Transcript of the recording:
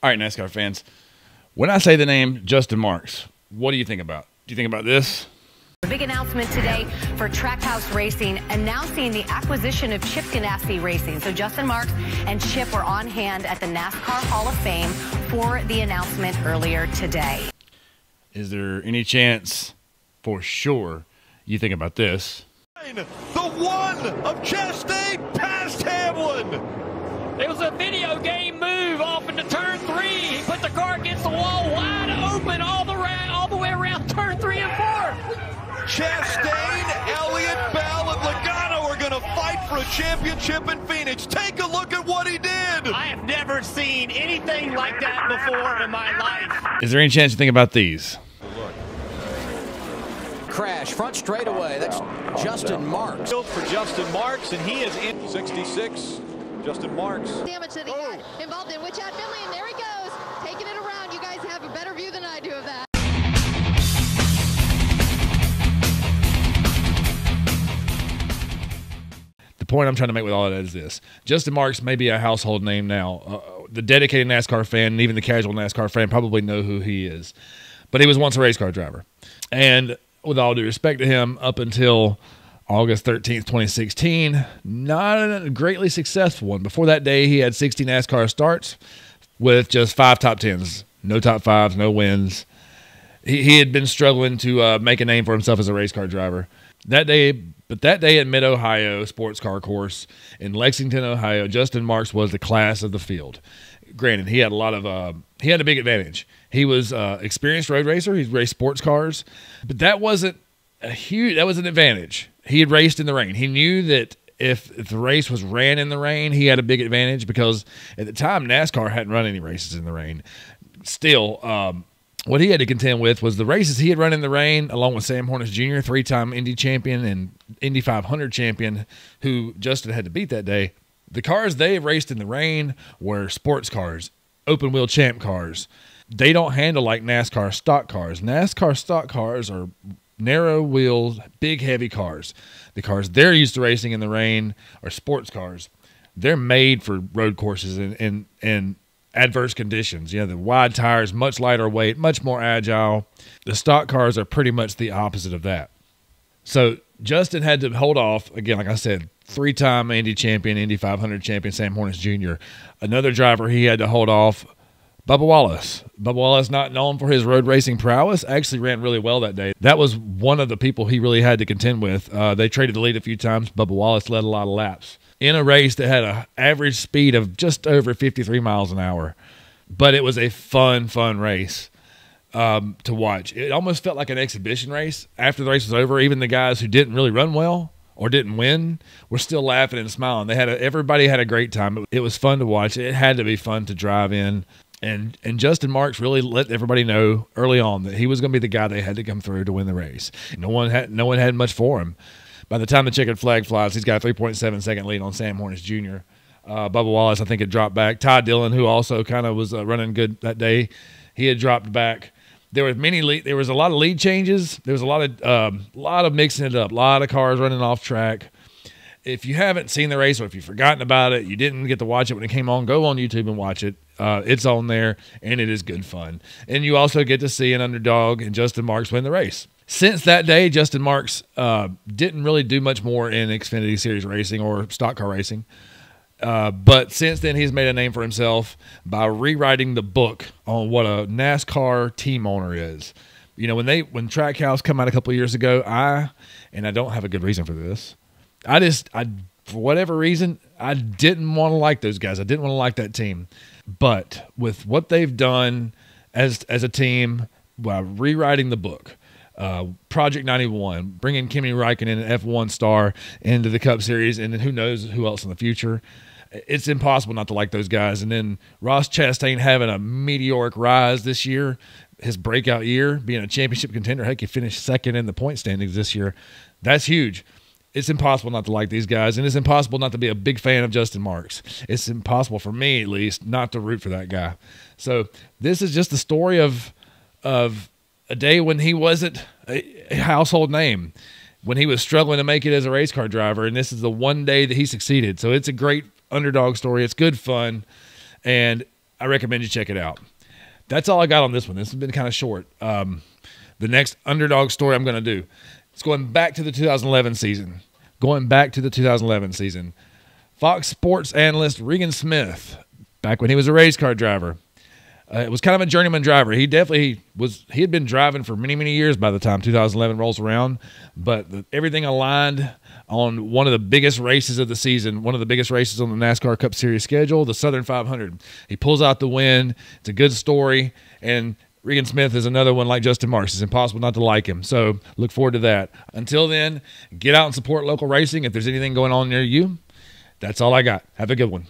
All right, NASCAR fans, when I say the name Justin Marks, what do you think about? Do you think about this? A big announcement today for Trackhouse Racing announcing the acquisition of Chip Ganassi Racing. So Justin Marks and Chip were on hand at the NASCAR Hall of Fame for the announcement earlier today. Is there any chance for sure you think about this? The one of Chastain past Hamlin. It was a video game move off into turn 3. He put the car against the wall wide open all the way around turn 3 and 4. Chastain, Elliott, Bell, and Logano are going to fight for a championship in Phoenix. Take a look at what he did. I have never seen anything like that before in my life. Is there any chance you think about these? Crash front straightaway. That's Justin Marks. For Justin Marks, and he is in 66. Justin Marks. Damage that he got involved in, which had Finley, and there he goes, taking it around. You guys have a better view than I do of that. The point I'm trying to make with all of that is this. Justin Marks may be a household name now. The dedicated NASCAR fan and even the casual NASCAR fan probably know who he is. But he was once a race car driver. And with all due respect to him, up until August 13th, 2016, not a greatly successful one. Before that day, he had 60 NASCAR starts with just 5 top 10s. No top 5s, no wins. He had been struggling to make a name for himself as a race car driver. That day at Mid-Ohio Sports Car Course in Lexington, Ohio, Justin Marks was the class of the field. Granted, he had he had a big advantage. He was experienced road racer. He raced sports cars, but that wasn't an advantage. He had raced in the rain. He knew that if the race was ran in the rain, he had a big advantage because at the time NASCAR hadn't run any races in the rain. Still, what he had to contend with was the races he had run in the rain, along with Sam Hornish Jr., 3-time Indy champion and Indy 500 champion, who Justin had to beat that day. The cars they raced in the rain were sports cars, open-wheel champ cars. They don't handle like NASCAR stock cars. NASCAR stock cars are narrow-wheeled, big, heavy cars. The cars they're used to racing in the rain are sports cars. They're made for road courses and adverse conditions. You know, the wide tires, much lighter weight, much more agile. The stock cars are pretty much the opposite of that. So Justin had to hold off, again, like I said, 3-time Indy champion, Indy 500 champion, Sam Hornish Jr. Another driver he had to hold off, Bubba Wallace. Bubba Wallace, not known for his road racing prowess, actually ran really well that day. That was one of the people he really had to contend with. They traded the lead a few times. Bubba Wallace led a lot of laps in a race that had an average speed of just over 53 miles an hour. But it was a fun race to watch. It almost felt like an exhibition race. After the race was over, even the guys who didn't really run well or didn't win were still laughing and smiling. Everybody had a great time. It was fun to watch. It had to be fun to drive in. And Justin Marks really let everybody know early on that he was going to be the guy they had to come through to win the race. No one had much for him. By the time the checkered flag flies, he's got a 3.7-second lead on Sam Hornish Jr. Bubba Wallace, I think, had dropped back. Ty Dillon, who also kind of was running good that day, he had dropped back. There was a lot of lead changes. There was a lot of mixing it up. A lot of cars running off track. If you haven't seen the race or if you've forgotten about it, you didn't get to watch it when it came on, go on YouTube and watch it. It's on there, and it is good fun. And you also get to see an underdog and Justin Marks win the race. Since that day, Justin Marks didn't really do much more in Xfinity Series racing or stock car racing. But since then, he's made a name for himself by rewriting the book on what a NASCAR team owner is. You know, when Trackhouse come out a couple of years ago, I don't have a good reason for this. For whatever reason, I didn't want to like those guys. I didn't want to like that team. But with what they've done as a team by rewriting the book, Project 91, bringing Kimi Räikkönen, an F1 star, into the Cup Series, and then who knows who else in the future. It's impossible not to like those guys. And then Ross Chastain having a meteoric rise this year, his breakout year, being a championship contender. Heck, he finished second in the point standings this year. That's huge. It's impossible not to like these guys, and it's impossible not to be a big fan of Justin Marks. It's impossible for me, at least, not to root for that guy. So this is just the story of a day when he wasn't a household name, when he was struggling to make it as a race car driver, and this is the one day that he succeeded. So it's a great underdog story. It's good fun, and I recommend you check it out. That's all I got on this one. This has been kind of short. The next underdog story I'm going to do, it's going back to the 2011 season. Fox Sports analyst Regan Smith, back when he was a race car driver, it was kind of a journeyman driver. He had been driving for many, many years by the time 2011 rolls around, but everything aligned on one of the biggest races of the season, one of the biggest races on the NASCAR Cup Series schedule, the Southern 500. He pulls out the win. It's a good story, and Regan Smith is another one like Justin Marks. It's impossible not to like him, so look forward to that. Until then, get out and support local racing. If there's anything going on near you, that's all I got. Have a good one.